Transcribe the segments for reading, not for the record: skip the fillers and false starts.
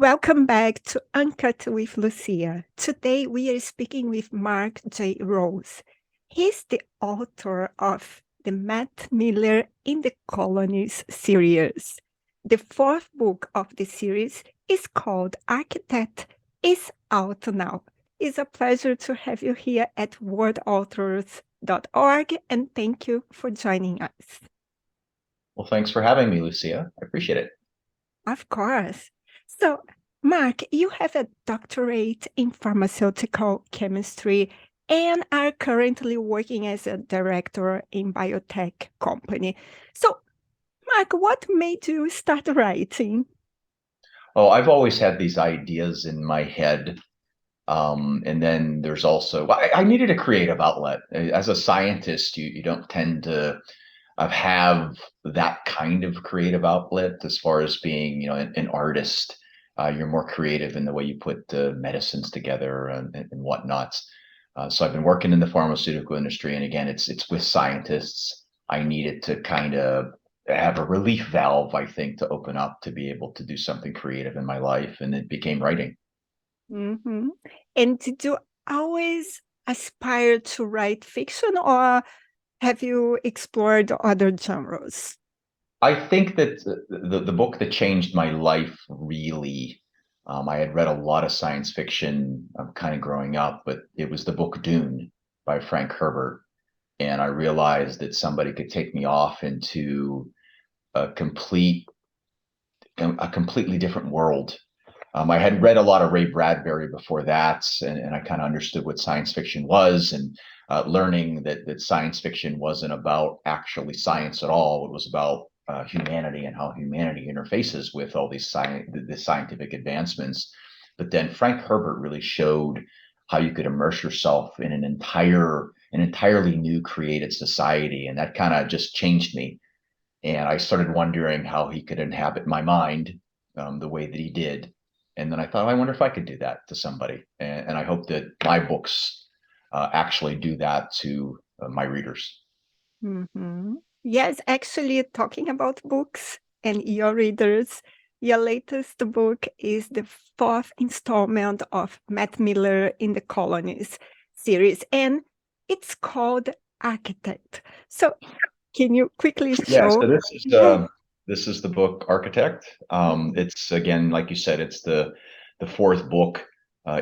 Welcome back to Uncut with Lucia. Today we are speaking with Mark J.Rose. He's the author of the Matt Miller in the Colonies series. The fourth book of the series is called Architect, is out now. It's a pleasure to have you here at worldauthors.org, and thank you for joining us. Well, thanks for having me, Lucia. I appreciate it. Of course. So, Mark, you have a doctorate in pharmaceutical chemistry and are currently working as a director in biotech company. So, Mark, what made you start writing? Oh, I've always had these ideas in my head. And then there's also, I needed a creative outlet. As a scientist, you don't tend to have that kind of creative outlet as far as being, an artist. You're more creative in the way you put medicines together and whatnot. So I've been working in the pharmaceutical industry, and again, it's with scientists. I needed to kind of have a relief valve, I think, to open up to be able to do something creative in my life, and it became writing. Hmm. And did you always aspire to write fiction, or have you explored other genres? I think that the book that changed my life really, I had read a lot of science fiction kind of growing up, but it was the book Dune by Frank Herbert. And I realized that somebody could take me off into a complete, a completely different world. I had read a lot of Ray Bradbury before that, and I kind of understood what science fiction was, and learning that science fiction wasn't about actually science at all. It was about humanity and how humanity interfaces with all these the scientific advancements. But then Frank Herbert really showed how you could immerse yourself in an entirely new created society, and that kind of just changed me. And I started wondering how he could inhabit my mind the way that he did. And then I thought, I wonder if I could do that to somebody. And I hope that my books actually do that to my readers. Hmm. Yes, actually, talking about books and your readers, your latest book is the fourth installment of Matt Miller in the Colonies series, and it's called Architect. So, can you quickly Yeah, show? so Yeah. this is the book Architect. It's again, like you said, it's the fourth book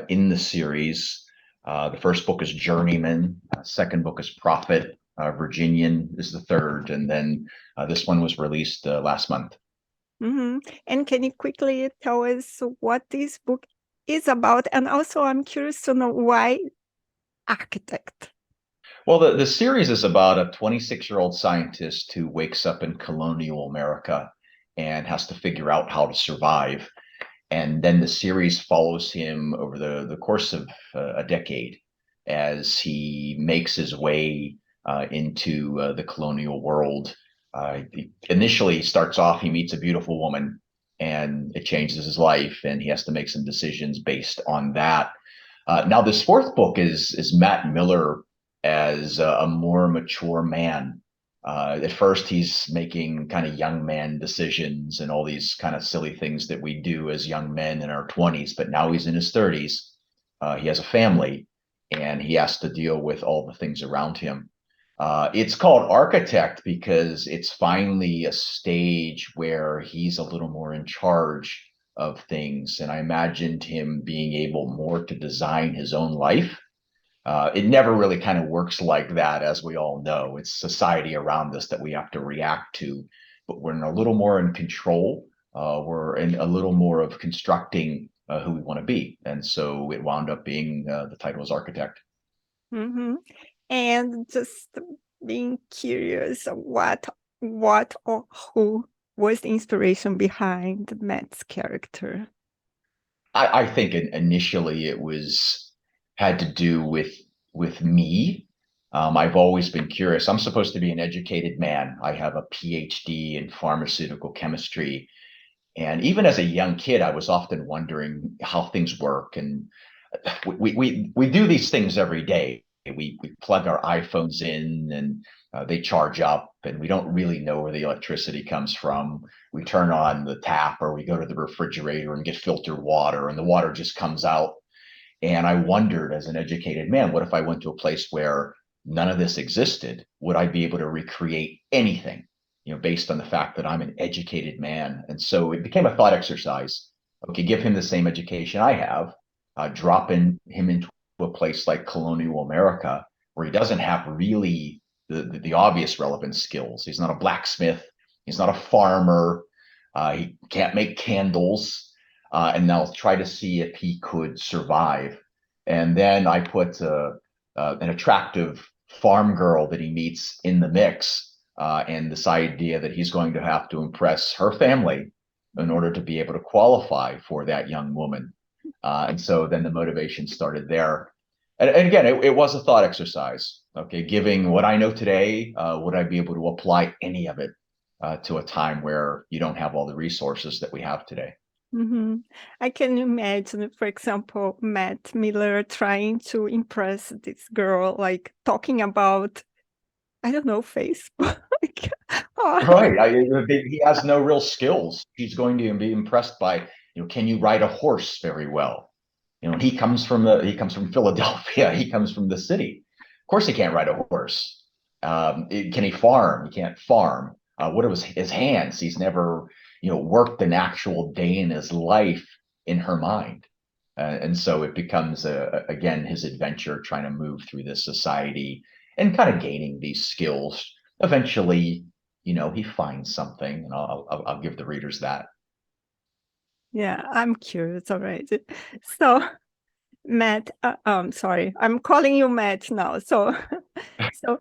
in the series. The first book is Journeyman. Second book is Prophet. Virginian is the third, and then this one was released last month. Mhm. And can you quickly tell us what this book is about? And also, I'm curious to know why Architect. Well, the series is about a 26-year-old scientist who wakes up in colonial America and has to figure out how to survive. And then the series follows him over the course of a decade as he makes his way into the colonial world. He initially starts off, he meets a beautiful woman, and it changes his life, and he has to make some decisions based on that. Now, this fourth book is Matt Miller as a more mature man. At first, he's making kind of young man decisions and all these kind of silly things that we do as young men in our 20s, but now he's in his 30s. He has a family, and he has to deal with all the things around him. It's called Architect because it's finally a stage where he's a little more in charge of things. And I imagined him being able more to design his own life. It never really kind of works like that, as we all know. It's society around us that we have to react to, but we're in a little more in control. We're in a little more of constructing who we want to be. And so it wound up being the title was Architect. Hmm. And just being curious, what or who was the inspiration behind Matt's character? I think initially it was had to do with me. I've always been curious. I'm supposed to be an educated man. I have a PhD in pharmaceutical chemistry, and even as a young kid, I was often wondering how things work. And we do these things every day. we plug our iPhones in and they charge up, and we don't really know where the electricity comes from. We turn on the tap or we go to the refrigerator and get filtered water, and the water just comes out. And I wondered, as an educated man, what if I went to a place where none of this existed? Would I be able to recreate anything, based on the fact that I'm an educated man? And so it became a thought exercise. Okay, give him the same education I have, him into a place like colonial America, where he doesn't have really the obvious relevant skills. He's not a blacksmith. He's not a farmer. He can't make candles. And they'll try to see if he could survive. And then I put an attractive farm girl that he meets in the mix, and this idea that he's going to have to impress her family in order to be able to qualify for that young woman. And so then the motivation started there. And again, it was a thought exercise. Okay, giving what I know today, would I be able to apply any of it to a time where you don't have all the resources that we have today? Mm-hmm. I can imagine, for example, Matt Miller trying to impress this girl, like talking about, I don't know, Facebook. Oh, Right. He has no real skills. He's going to be impressed by, can you ride a horse very well? He comes from Philadelphia. He comes from the city. Of course, he can't ride a horse. Can he farm? He can't farm. What are his hands? He's never, worked an actual day in his life in her mind. And so it becomes, again, his adventure trying to move through this society and kind of gaining these skills. Eventually, he finds something, and I'll give the readers that. yeah, I'm curious already. So, Matt, sorry, I'm calling you Matt now. So, so,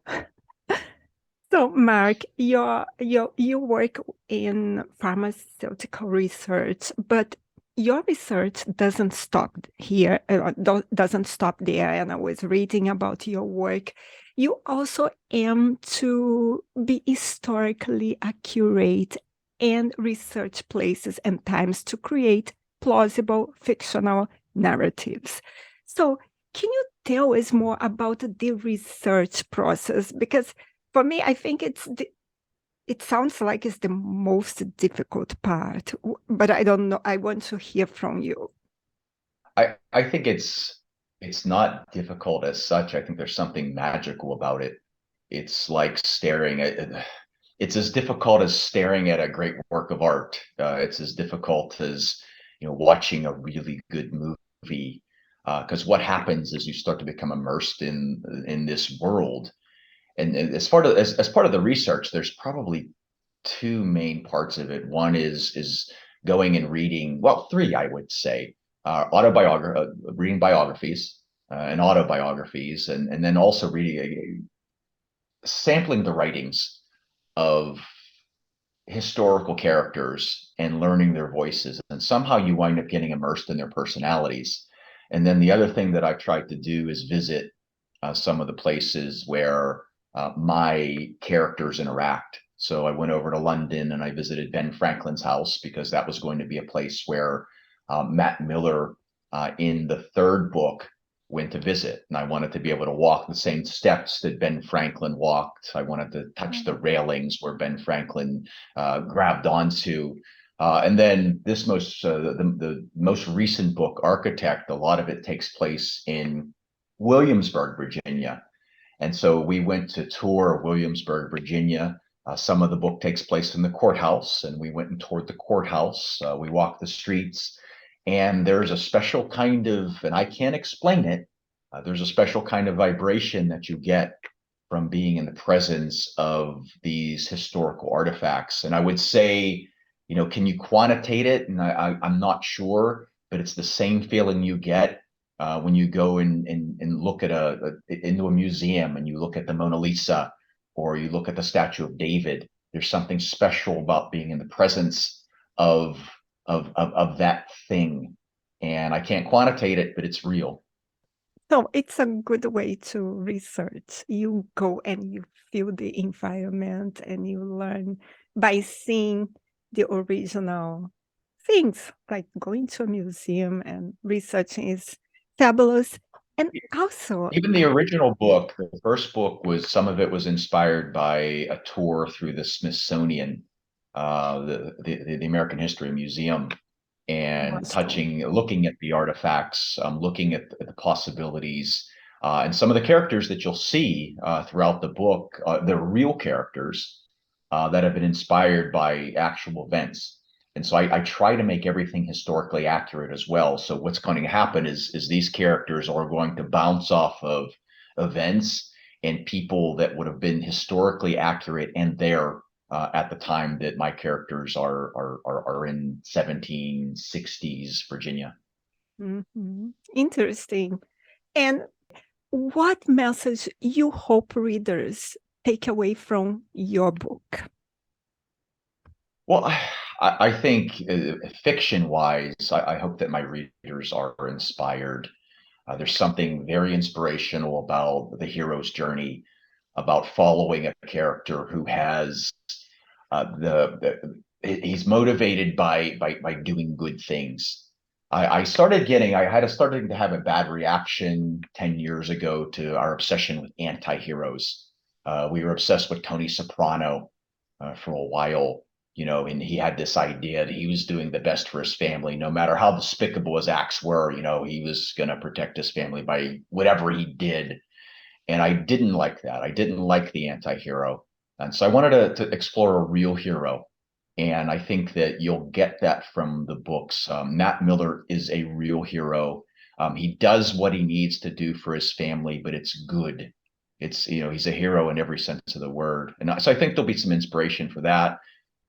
so, Mark, you work in pharmaceutical research, but your research doesn't stop here, doesn't stop there. And I was reading about your work. You also aim to be historically accurate and research places and times to create plausible fictional narratives. So, can you tell us more about the research process? Because for me, I think it sounds like it's the most difficult part, but I don't know. I want to hear from you. I think it's not difficult as such. I think there's something magical about it. It's like staring at it's as difficult as staring at a great work of art. It's as difficult as watching a really good movie. Because what happens is you start to become immersed in this world. And as part of the research, there's probably two main parts of it. One is going and reading, well, three, I would say, reading biographies and autobiographies, and then also reading, sampling the writings of historical characters and learning their voices. And somehow you wind up getting immersed in their personalities. And then the other thing that I've tried to do is visit some of the places where my characters interact. So I went over to London and I visited Ben Franklin's house, because that was going to be a place where Matt Miller, in the third book, went to visit. And I wanted to be able to walk the same steps that Ben Franklin walked. I wanted to touch the railings where Ben Franklin grabbed onto. And then the most recent book, Architect, a lot of it takes place in Williamsburg, Virginia. And so we went to tour Williamsburg, Virginia. Some of the book takes place in the courthouse, and we went and toured the courthouse. We walked the streets, and there's a special kind of, and I can't explain it, there's a special kind of vibration that you get from being in the presence of these historical artifacts. And I would say, can you quantitate it? And I'm not sure, but it's the same feeling you get when you go and look at into a museum and you look at the Mona Lisa, or you look at the Statue of David. There's something special about being in the presence of that thing, and I can't quantitate it, but it's real. So it's a good way to research. You go and you feel the environment and you learn by seeing the original things, like going to a museum and researching is fabulous. And also, Even the original book, the first book was some of it was inspired by a tour through the Smithsonian, the American History Museum, and wonderful. looking at the artifacts, looking at the possibilities, and some of the characters that you'll see throughout the book, they're real characters that have been inspired by actual events. And so I try to make everything historically accurate as well. So what's going to happen is these characters are going to bounce off of events and people that would have been historically accurate and there at the time that my characters are in 1760s Virginia. Interesting. And what message you hope readers take away from your book? Well, I think fiction-wise, I hope that my readers are inspired. There's something very inspirational about the hero's journey, about following a character who has he's motivated by doing good things. I started to have a bad reaction 10 years ago to our obsession with anti-heroes. We were obsessed with Tony Soprano for a while, and he had this idea that he was doing the best for his family, no matter how despicable his acts were. He was going to protect his family by whatever he did. And I didn't like that. I didn't like the anti-hero. And so I wanted to explore a real hero. And I think that you'll get that from the books. Matt Miller is a real hero. He does what he needs to do for his family, but it's good. He's a hero in every sense of the word. And so I think there'll be some inspiration for that.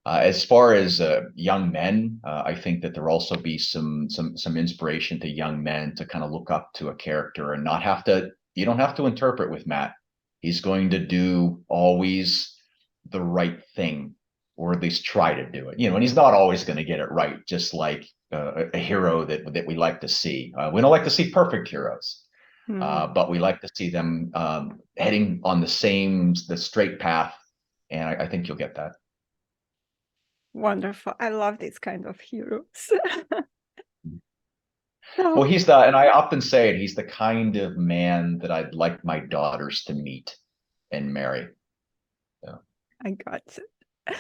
As far as young men, I think that there'll also be some inspiration to young men to kind of look up to a character and not have to. You don't have to interpret with Matt. He's going to do always the right thing, or at least try to do it. And he's not always going to get it right, just like a hero that we like to see. We don't like to see perfect heroes, but we like to see them heading on the straight path. And I think you'll get that. Wonderful. I love this kind of heroes. Well, So and I often say it, he's the kind of man that I'd like my daughters to meet and marry. So. I got it.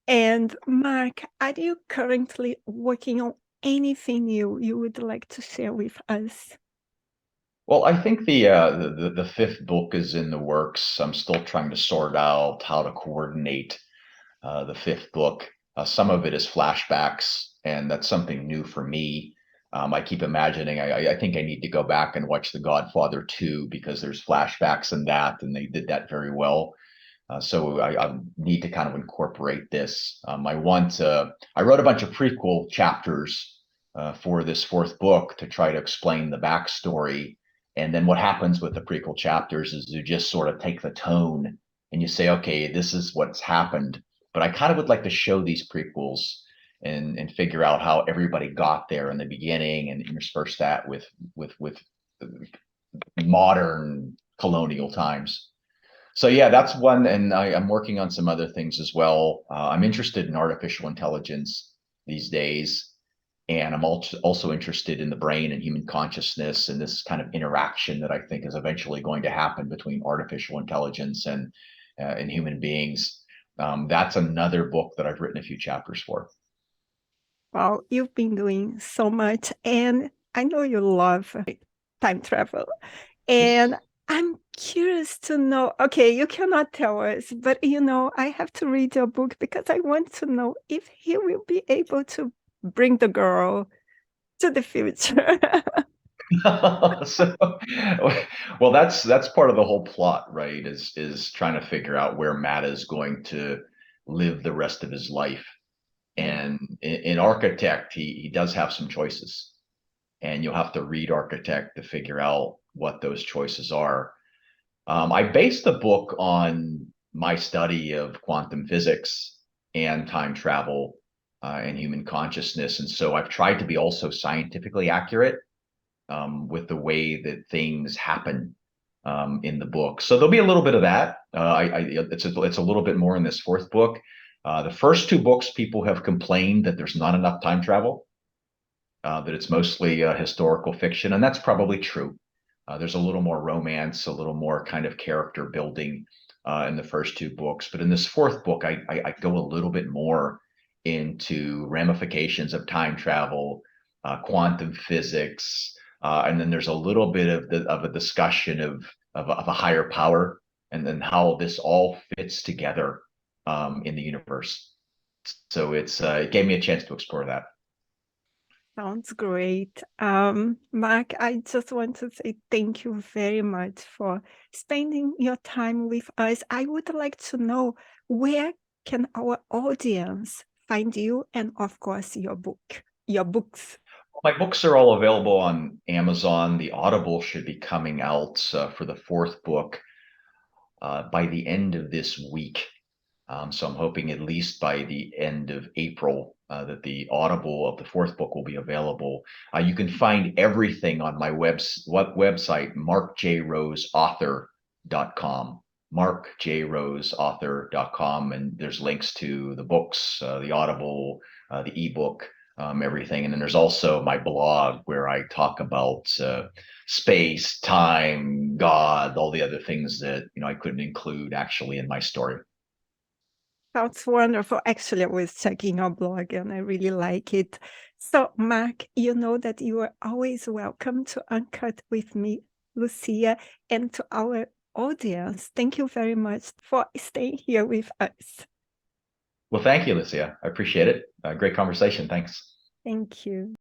And Mark, are you currently working on anything new you would like to share with us? Well, I think the fifth book is in the works. I'm still trying to sort out how to coordinate the fifth book. Some of it is flashbacks, and that's something new for me. I keep imagining, I think I need to go back and watch The Godfather 2 because there's flashbacks in that, and they did that very well. So I need to kind of incorporate this. I wrote a bunch of prequel chapters for this fourth book to try to explain the backstory. And then what happens with the prequel chapters is you just sort of take the tone and you say, okay, this is what's happened. But I kind of would like to show these prequels and figure out how everybody got there in the beginning and intersperse that with modern colonial times. So yeah, that's one, and I'm working on some other things as well. I'm interested in artificial intelligence these days, and I'm also interested in the brain and human consciousness and this kind of interaction that I think is eventually going to happen between artificial intelligence and human beings. That's another book that I've written a few chapters for. Well, you've been doing so much, and I know you love time travel. Yes. And I'm curious to know, okay, you cannot tell us, but I have to read your book because I want to know if he will be able to bring the girl to the future. So, well, that's part of the whole plot, right? Is trying to figure out where Matt is going to live the rest of his life. And in Architect, he does have some choices, and you'll have to read Architect to figure out what those choices are. I based the book on my study of quantum physics and time travel and human consciousness, and so I've tried to be also scientifically accurate with the way that things happen in the book. So there'll be a little bit of that. It's a little bit more in this fourth book. The first two books, people have complained that there's not enough time travel, that it's mostly historical fiction, and that's probably true. There's a little more romance, a little more kind of character building in the first two books. But in this fourth book, I go a little bit more into ramifications of time travel, quantum physics, and then there's a little bit of a discussion of a higher power, and then how this all fits together in the universe. So it gave me a chance to explore that. Sounds great. Mark, I just want to say thank you very much for spending your time with us. I would like to know, where can our audience find you and, of course, your books? My books are all available on Amazon. The Audible should be coming out for the fourth book by the end of this week. So I'm hoping at least by the end of April that the Audible of the fourth book will be available. You can find everything on my website, markjroseauthor.com. markjroseauthor.com, and there's links to the books, the Audible, the ebook, everything. And then there's also my blog where I talk about space, time, God, all the other things that I couldn't include actually in my story. Sounds wonderful. Actually, I was checking your blog and I really like it. So, Mark, you know that you are always welcome to Uncut with me, Lucia, and to our audience. Thank you very much for staying here with us. Well, thank you, Lucia. I appreciate it. Great conversation. Thanks. Thank you.